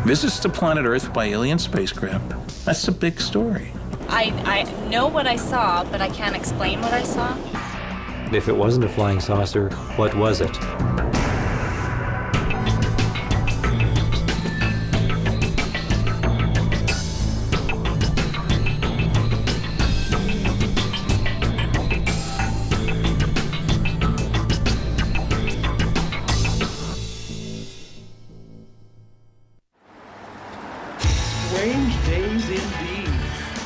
Visits to planet Earth by alien spacecraft. That's a big story. I know what I saw, but I can't explain what I saw. If it wasn't a flying saucer, what was it?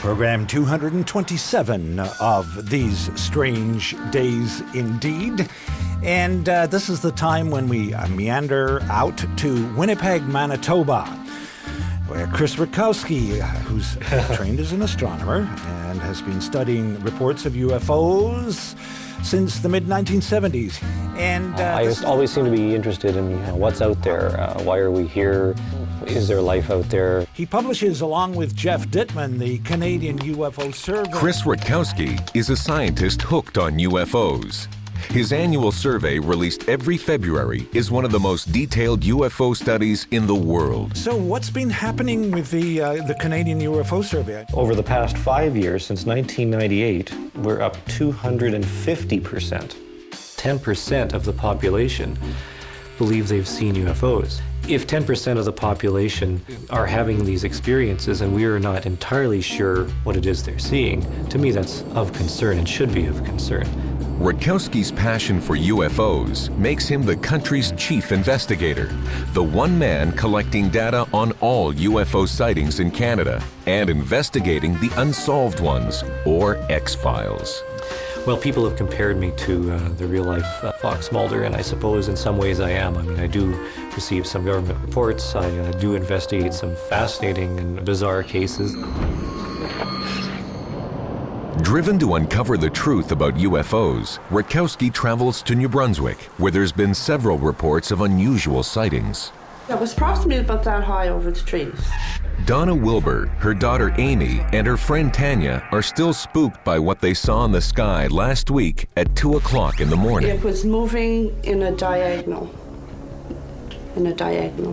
Program 227 of these strange days indeed. And this is the time when we meander out to Winnipeg, Manitoba, where Chris Rutkowski, who's trained as an astronomer and has been studying reports of UFOs since the mid-1970s. And I just always seem to be interested in what's out there. Why are we here? Is there life out there? He publishes, along with Jeff Dittman, the Canadian UFO Survey. Chris Rutkowski is a scientist hooked on UFOs. His annual survey, released every February, is one of the most detailed UFO studies in the world. So what's been happening with the Canadian UFO Survey? Over the past 5 years, since 1998, we're up 250%. 10% of the population believe they've seen UFOs. If 10% of the population are having these experiences and we are not entirely sure what it is they're seeing, to me that's of concern and should be of concern. Rutkowski's passion for UFOs makes him the country's chief investigator, the one man collecting data on all UFO sightings in Canada and investigating the unsolved ones, or X-Files. Well, people have compared me to the real-life Fox Mulder, and I suppose in some ways I am. I mean, I do receive some government reports. I do investigate some fascinating and bizarre cases. Driven to uncover the truth about UFOs, Rutkowski travels to New Brunswick, where there's been several reports of unusual sightings. It was approximately about that high over the trees. Donna Wilbur, her daughter Amy, and her friend Tanya are still spooked by what they saw in the sky last week at 2 o'clock in the morning. It was moving in a diagonal,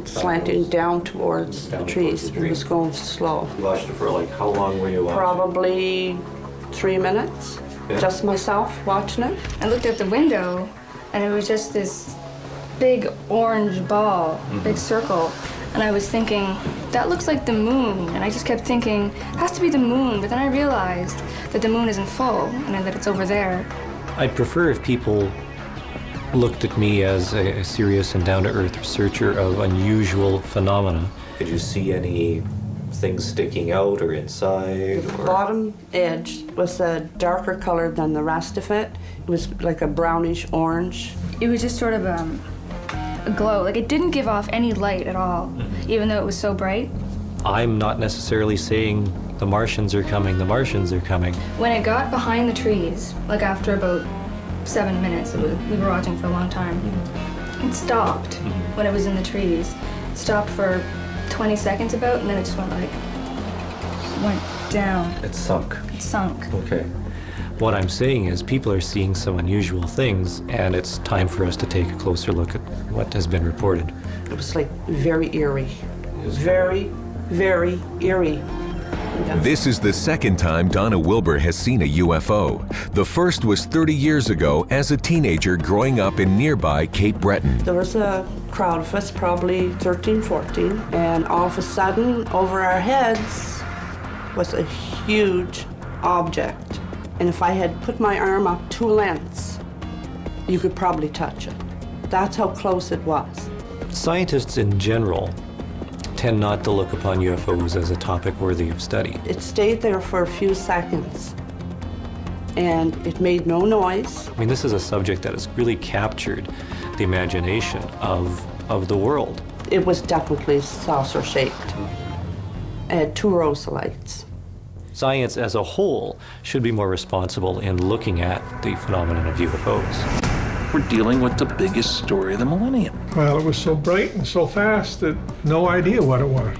slanting down towards the trees. It was going slow. You watched it for like, how long were you watching? Probably 3 minutes, just myself watching it. I looked out the window and it was just this big orange ball, big circle. And I was thinking, that looks like the moon. And I just kept thinking, it has to be the moon. But then I realized that the moon isn't full and that it's over there. I'd prefer if people looked at me as a serious and down-to-earth researcher of unusual phenomena. Did you see any things sticking out or inside? The bottom edge was a darker color than the rest of it. It was like a brownish orange. It was just sort of a glow. Like, it didn't give off any light at all, even though it was so bright. I'm not necessarily saying the Martians are coming, the Martians are coming. When it got behind the trees, like after about 7 minutes, we were watching for a long time, it stopped when it was in the trees. It stopped for 20 seconds about, and then it just went down. It sunk. It sunk. Okay. What I'm saying is people are seeing some unusual things, and it's time for us to take a closer look at what has been reported. It was like very eerie. Very, very eerie. This is the second time Donna Wilbur has seen a UFO. The first was 30 years ago as a teenager growing up in nearby Cape Breton. There was a crowd of us, probably 13, 14, and all of a sudden, over our heads was a huge object. And if I had put my arm up 2 lengths, you could probably touch it. That's how close it was. Scientists in general tend not to look upon UFOs as a topic worthy of study. It stayed there for a few seconds, and it made no noise. I mean, this is a subject that has really captured the imagination of the world. It was definitely saucer-shaped. It had 2 rows of lights. Science as a whole should be more responsible in looking at the phenomenon of UFOs. We're dealing with the biggest story of the millennium. Well, it was so bright and so fast that no idea what it was.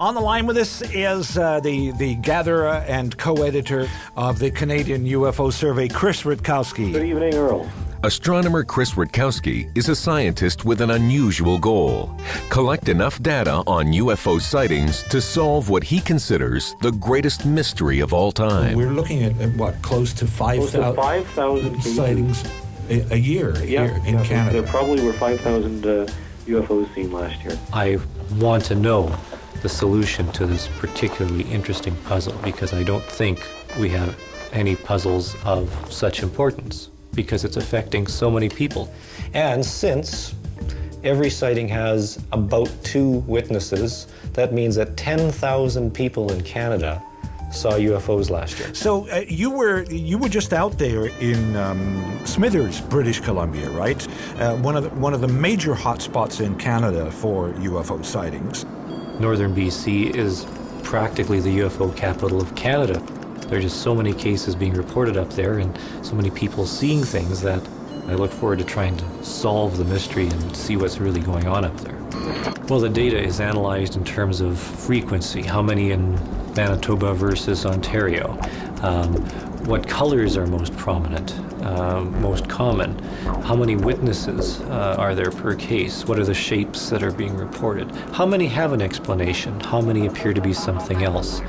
On the line with us is the gatherer and co-editor of the Canadian UFO Survey, Chris Rutkowski. Good evening, Earl. Astronomer Chris Rutkowski is a scientist with an unusual goal: collect enough data on UFO sightings to solve what he considers the greatest mystery of all time. We're looking at what, close to 5,000 sightings a year here in Canada. There probably were 5,000 UFOs seen last year. I want to know the solution to this particularly interesting puzzle, because I don't think we have any puzzles of such importance, because it's affecting so many people. And since every sighting has about 2 witnesses, that means that 10,000 people in Canada saw UFOs last year. So you were just out there in Smithers, British Columbia, right? One of the major hotspots in Canada for UFO sightings. Northern BC is practically the UFO capital of Canada. There are just so many cases being reported up there and so many people seeing things that I look forward to trying to solve the mystery and see what's really going on up there. Well, the data is analyzed in terms of frequency, how many in Manitoba versus Ontario, what colors are most prominent, most common, how many witnesses are there per case, what are the shapes that are being reported, how many have an explanation, how many appear to be something else.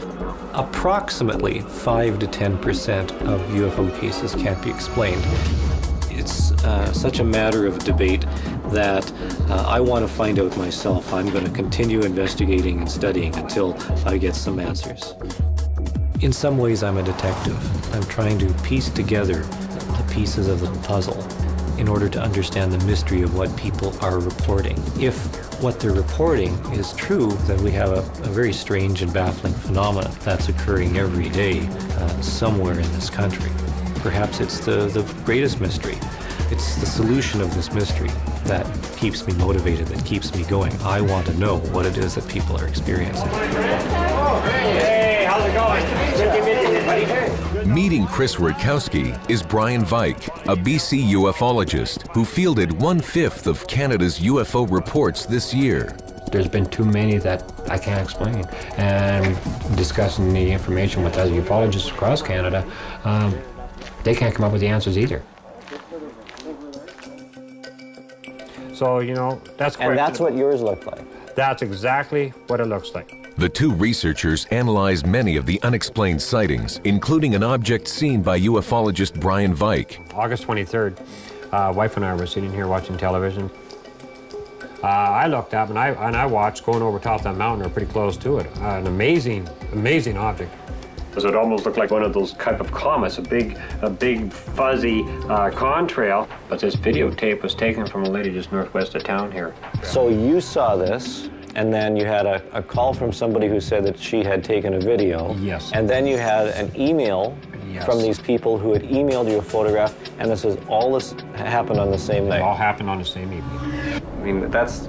Approximately 5 to 10% of UFO cases can't be explained. It's such a matter of debate that I want to find out myself. I'm going to continue investigating and studying until I get some answers. In some ways, I'm a detective. I'm trying to piece together the pieces of the puzzle in order to understand the mystery of what people are reporting. If what they're reporting is true, then we have a very strange and baffling phenomenon that's occurring every day somewhere in this country. Perhaps it's the greatest mystery. It's the solution of this mystery that keeps me motivated, that keeps me going. I want to know what it is that people are experiencing. Hey, how's it going? Meeting Chris Rutkowski is Brian Vike, a BC ufologist who fielded 1/5 of Canada's UFO reports this year. There's been too many that I can't explain. And discussing the information with other ufologists across Canada, they can't come up with the answers either. So, you know, that's correct. And that's what yours looked like? That's exactly what it looks like. The two researchers analyzed many of the unexplained sightings, including an object seen by ufologist Brian Vike. August 23rd, wife and I were sitting here watching television. I looked up and I watched going over top of that mountain, or pretty close to it. An amazing, amazing object. It almost looked like one of those type of comets, a big fuzzy contrail. But this videotape was taken from a lady just northwest of town here. So you saw this, and then you had a call from somebody who said that she had taken a video. Yes. And then you had an email from these people who had emailed you a photograph, and all this happened on the same night. It all happened on the same evening. I mean, that's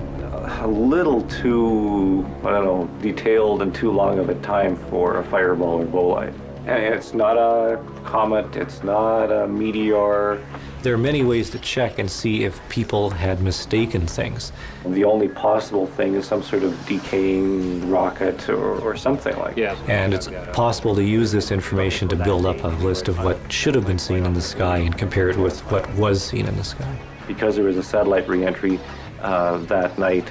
a little too, I don't know, detailed and too long of a time for a fireball or bolide. And it's not a comet, it's not a meteor. There are many ways to check and see if people had mistaken things. The only possible thing is some sort of decaying rocket or something like that. And it's possible to use this information to build up a list of what should have been seen in the sky and compare it with what was seen in the sky. Because there was a satellite re-entry that night,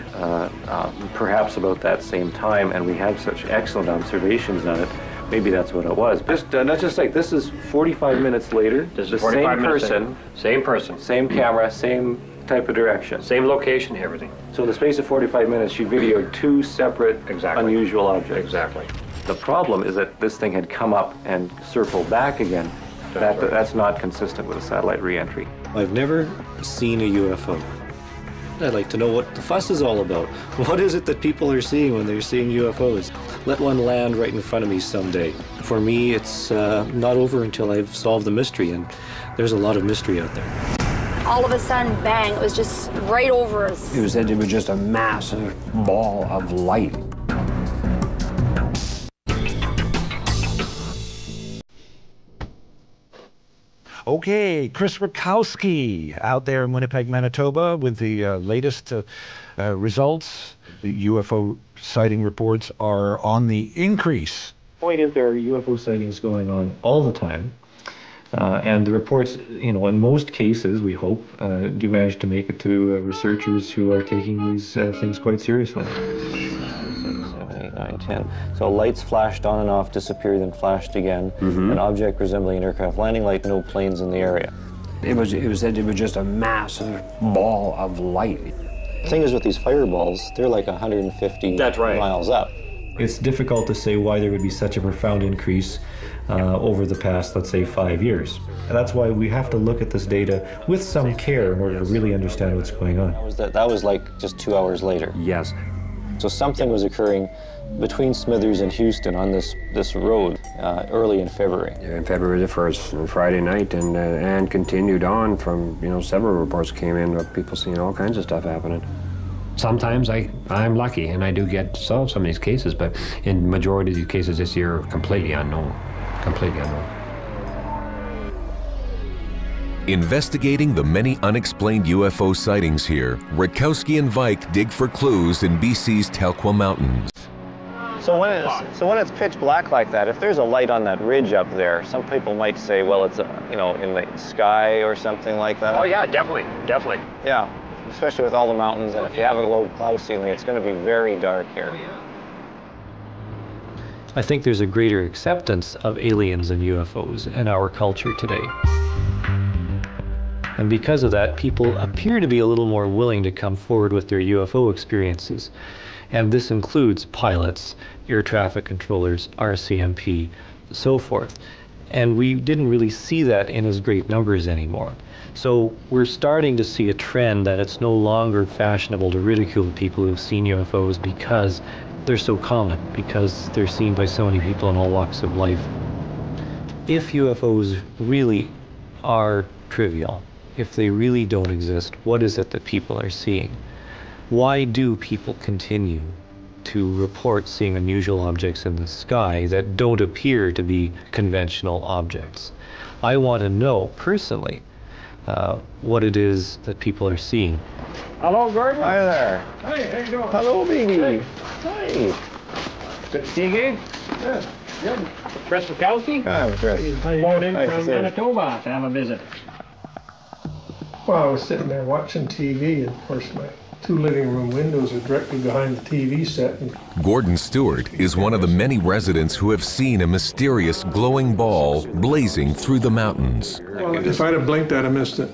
perhaps about that same time, and we had such excellent observations on it, maybe that's what it was. Not just like, this is 45 minutes later, This the is 45 same minutes person, later. Same person. same camera, same type of direction. Same location, everything. So in the space of 45 minutes, she videoed 2 separate unusual objects. Exactly. The problem is that this thing had come up and circled back again. That's not consistent with a satellite re-entry. I've never seen a UFO. I'd like to know what the fuss is all about. What is it that people are seeing when they're seeing UFOs? Let one land right in front of me someday. For me, it's not over until I've solved the mystery, and there's a lot of mystery out there. All of a sudden, bang, it was just right over us. It was just a massive ball of light. Okay, Chris Rutkowski out there in Winnipeg, Manitoba with the latest results. The UFO sighting reports are on the increase. Point is, there are UFO sightings going on all the time. And the reports, you know, in most cases, we hope, do manage to make it to researchers who are taking these things quite seriously. 7, 8, 9, 10. So lights flashed on and off, disappeared, then flashed again. An object resembling an aircraft landing light, no planes in the area. It was just a massive ball of light. The thing is with these fireballs, they're like 150 miles up. It's difficult to say why there would be such a profound increase over the past, let's say, 5 years. And that's why we have to look at this data with some care in order to really understand what's going on. That was like just 2 hours later. Yes. So something was occurring between Smithers and Houston on this road early in February. In February the 1st, Friday night, and continued on from, you know, several reports came in of people seeing all kinds of stuff happening. Sometimes I'm lucky and I do get to solve some of these cases, but in the majority of these cases this year, completely unknown. Completely unknown. Investigating the many unexplained UFO sightings here, Rutkowski and Vike dig for clues in BC's Telkwa Mountains. So when it's pitch black like that, if there's a light on that ridge up there, some people might say, well, it's you know, in the sky or something like that. Oh yeah, definitely. Yeah, especially with all the mountains, and if you have a low cloud ceiling, it's going to be very dark here. I think there's a greater acceptance of aliens and UFOs in our culture today. And because of that, people appear to be a little more willing to come forward with their UFO experiences. And this includes pilots, air traffic controllers, RCMP, so forth. And we didn't really see that in as great numbers anymore. So we're starting to see a trend that it's no longer fashionable to ridicule people who've seen UFOs because they're so common, because they're seen by so many people in all walks of life. If UFOs really are trivial, if they really don't exist, what is it that people are seeing? Why do people continue to report seeing unusual objects in the sky that don't appear to be conventional objects? I want to know, personally, what it is that people are seeing. Hello, Gordon. Hi there. Hi, how you doing? Hello, baby. Hey. Hi. Good to see you again. Yeah. Good. Chris Rutkowski? Hi, Chris. He's flown in from Manitoba to have a visit. Well, I was sitting there watching TV, and of course my 2 living room windows are directly behind the TV set. And Gordon Stewart is one of the many residents who have seen a mysterious glowing ball blazing through the mountains. well, if I'd have blinked, I'd have missed it.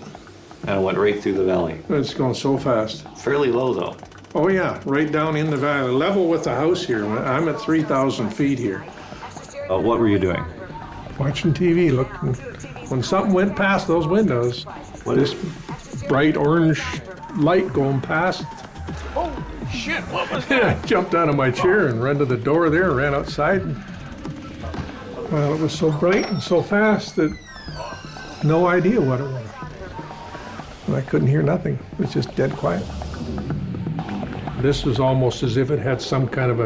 And it went right through the valley. It's going so fast. Fairly low, though. Oh yeah, right down in the valley, level with the house here. I'm at 3,000 feet here. What were you doing? Watching TV, looking. When something went past those windows, this bright orange light going past. Oh, shit, what was I jumped out of my chair and ran to the door there and ran outside. And, well, it was so bright and so fast that no idea what it was. And I couldn't hear nothing. It was just dead quiet. This was almost as if it had some kind of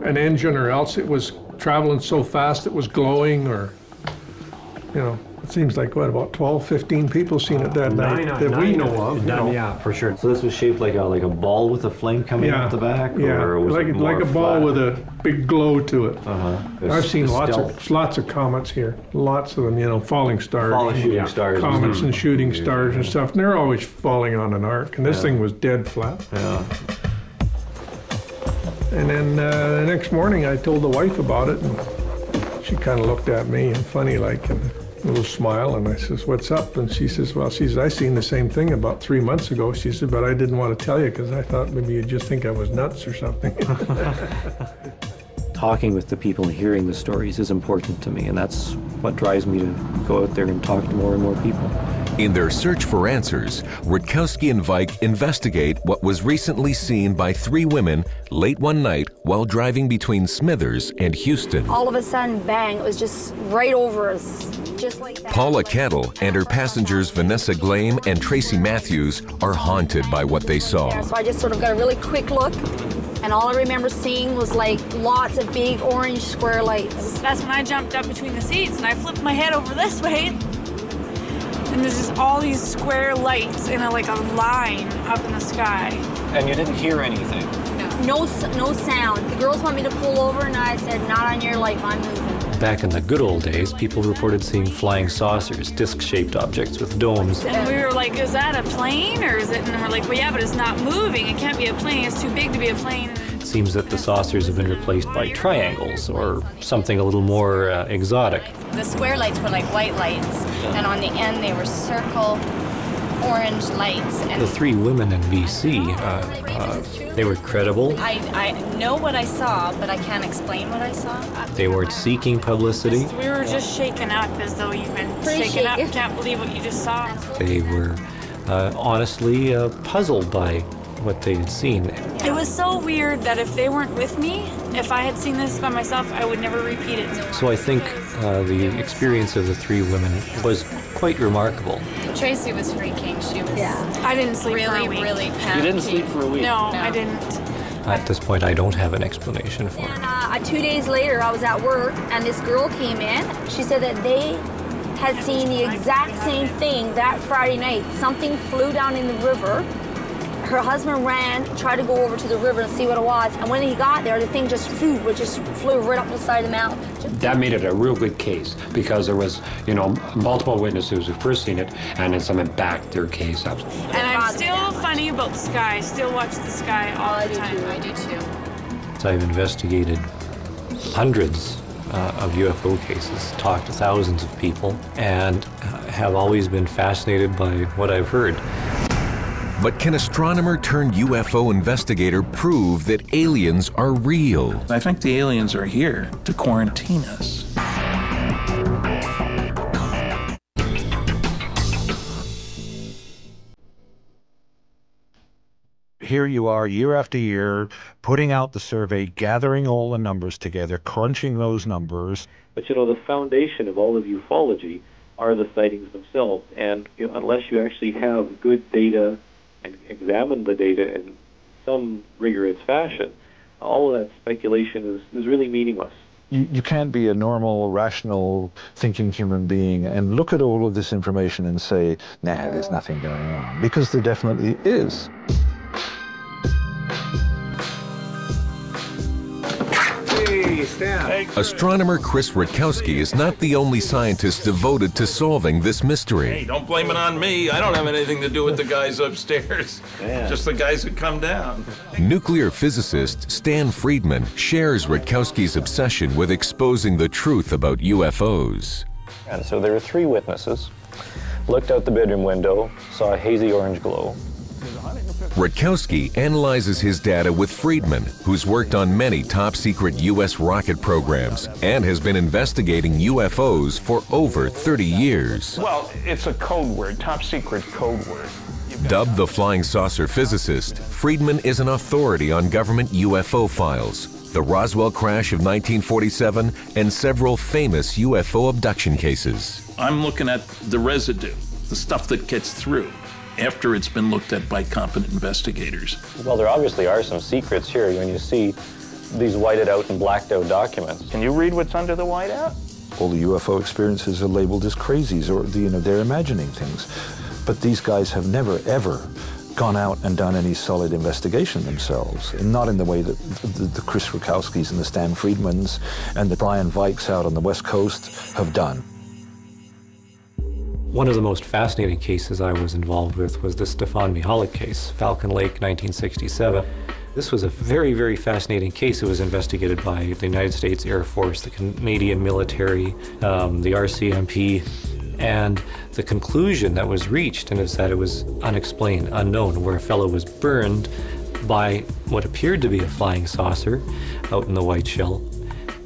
an engine, or else it was traveling so fast it was glowing, or, you know. It seems like, what, about 12, 15 people seen it that night that we know of. Yeah, for sure. So this was shaped like a ball with a flame coming out the back? Yeah, or was like a ball with a big glow to it. I've seen lots of comets here. Lots of them, you know, falling stars. Shooting stars. Comets and shooting stars and stuff. And they're always falling on an arc. And this thing was dead flat. Yeah. And then the next morning I told the wife about it. And she kind of looked at me and funny like, and a little smile, and I says, what's up? And she says, well, I seen the same thing about 3 months ago. She said, but I didn't want to tell you because I thought maybe you'd just think I was nuts or something. Talking with the people and hearing the stories is important to me, and that's what drives me to go out there and talk to more and more people. In their search for answers, Rutkowski and Vike investigate what was recently seen by 3 women late one night while driving between Smithers and Houston. All of a sudden, bang, it was just right over us, just like that. Paula Kettle and her passengers Vanessa Glame and Tracy Matthews are haunted by what they saw. So I just sort of got a really quick look, and all I remember seeing was like lots of big orange square lights. That's when I jumped up between the seats and I flipped my head over this way. And there's just all these square lights in like a line up in the sky. And you didn't hear anything? No sound. The girls want me to pull over, and I said, not on your life, I'm moving. Back in the good old days, people reported seeing flying saucers, disc-shaped objects with domes. And we were like, is that a plane or is it? And we're like, well, yeah, but it's not moving. It can't be a plane. It's too big to be a plane. It seems that the saucers have been replaced by triangles or something a little more exotic. The square lights were like white lights, and on the end they were circle orange lights. And the three women in BC, they were credible. I know what I saw, but I can't explain what I saw. They weren't seeking publicity. We were just shaken up as though you've been shaken up. Can't believe what you just saw. They were honestly puzzled by what they had seen. It was so weird that if they weren't with me, if I had seen this by myself, I would never repeat it. So I think the experience of the three women was quite remarkable. Tracy was freaking. She was I didn't sleep for a week. Really panicky. You didn't sleep for a week? No, I didn't. At this point, I don't have an explanation for it. And 2 days later, I was at work, and this girl came in. She said that they had seen the exact same thing that Friday night. Something flew down in the river. Her husband ran, tried to go over to the river and see what it was, and when he got there, the thing just flew right up the side of the mountain. That made it a real good case because there was, multiple witnesses who first seen it, and then someone backed their case up. And I'm still funny about the sky. I still watch the sky all the time. I do too. I've investigated hundreds of UFO cases, talked to thousands of people, and have always been fascinated by what I've heard. But can astronomer turned UFO investigator prove that aliens are real? I think the aliens are here to quarantine us. Here you are, year after year, putting out the survey, gathering all the numbers together, crunching those numbers. But the foundation of all of ufology are the sightings themselves. And unless you actually have good data and examine the data in some rigorous fashion, all of that speculation is really meaningless. You can't be a normal, rational, thinking human being and look at all of this information and say, nah, there's nothing going on, because there definitely is. Astronomer Chris Rutkowski is not the only scientist devoted to solving this mystery. Hey, don't blame it on me. I don't have anything to do with the guys upstairs. Yeah. Just the guys that come down. Nuclear physicist Stan Friedman shares Rutkowski's obsession with exposing the truth about UFOs. And so there were three witnesses, looked out the bedroom window, saw a hazy orange glow. Rutkowski analyzes his data with Friedman, who's worked on many top-secret U.S. rocket programs and has been investigating UFOs for over 30 years. Well, it's a code word, top-secret code word. Dubbed the flying saucer physicist, Friedman is an authority on government UFO files, the Roswell crash of 1947, and several famous UFO abduction cases. I'm looking at the residue, the stuff that gets through after it's been looked at by competent investigators. Well, there obviously are some secrets here when you see these whited out and blacked out documents. Can you read what's under the whiteout? All the UFO experiences are labeled as crazies, or they're imagining things. But these guys have never, ever gone out and done any solid investigation themselves, and not in the way that the Chris Rutkowskis and the Stan Friedmans and the Brian Vikes out on the West Coast have done. One of the most fascinating cases I was involved with was the Stefan Mihalik case, Falcon Lake, 1967. This was a very, very fascinating case. It was investigated by the United States Air Force, the Canadian military, the RCMP, and the conclusion that was reached is that it was unexplained, unknown, where a fellow was burned by what appeared to be a flying saucer out in the white shell,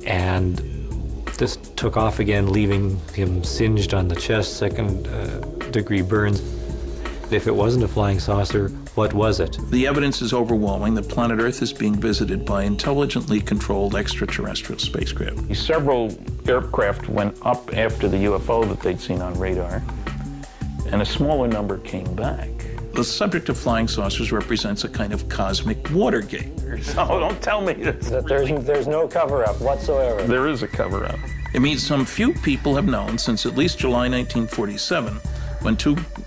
and this took off again, leaving him singed on the chest, second-degree burns. If it wasn't a flying saucer, what was it? The evidence is overwhelming that planet Earth is being visited by intelligently controlled extraterrestrial spacecraft. Several aircraft went up after the UFO that they'd seen on radar, and a smaller number came back. The subject of flying saucers represents a kind of cosmic Watergate. Oh, don't tell me this. There's no cover-up whatsoever. There is a cover-up. It means some few people have known since at least July 1947 when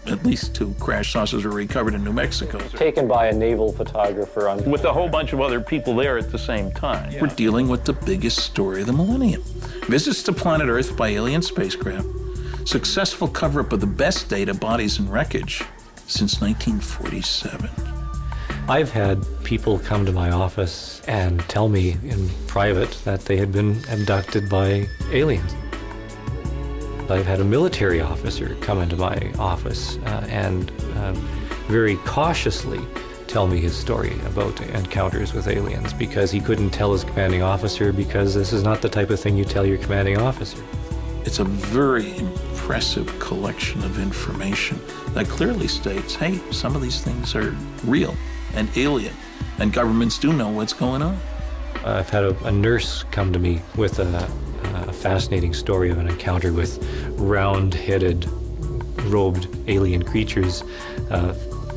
at least two crash saucers were recovered in New Mexico. Taken by a naval photographer with a whole bunch of other people there at the same time. We're dealing with the biggest story of the millennium. Visits to planet Earth by alien spacecraft, successful cover-up of the best data, bodies, and wreckage since 1947. I've had people come to my office and tell me in private that they had been abducted by aliens. I've had a military officer come into my office and very cautiously tell me his story about encounters with aliens because he couldn't tell his commanding officer because this is not the type of thing you tell your commanding officer. It's a very impressive collection of information that clearly states, hey, some of these things are real and alien, and governments do know what's going on. I've had a nurse come to me with a fascinating story of an encounter with round-headed, robed alien creatures,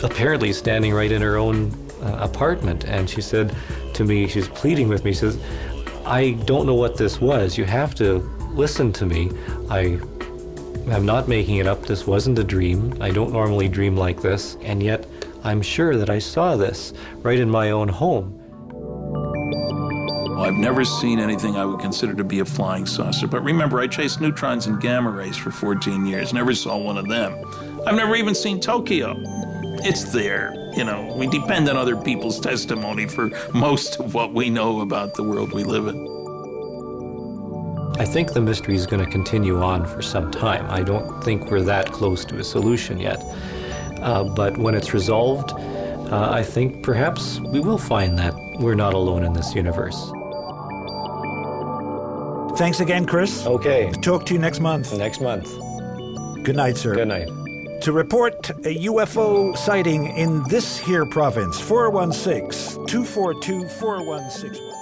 apparently standing right in her own apartment. And she said to me, she's pleading with me, she says, I don't know what this was. You have to listen to me. I'm not making it up. This wasn't a dream. I don't normally dream like this. And yet, I'm sure that I saw this right in my own home. I've never seen anything I would consider to be a flying saucer, but remember, I chased neutrons and gamma rays for 14 years, never saw one of them. I've never even seen Tokyo. It's there, you know. We depend on other people's testimony for most of what we know about the world we live in. I think the mystery is going to continue on for some time. I don't think we're that close to a solution yet. But when it's resolved, I think perhaps we will find that we're not alone in this universe. Thanks again, Chris. Okay. Talk to you next month. Next month. Good night, sir. Good night. To report a UFO sighting in this here province, 416-242-4161.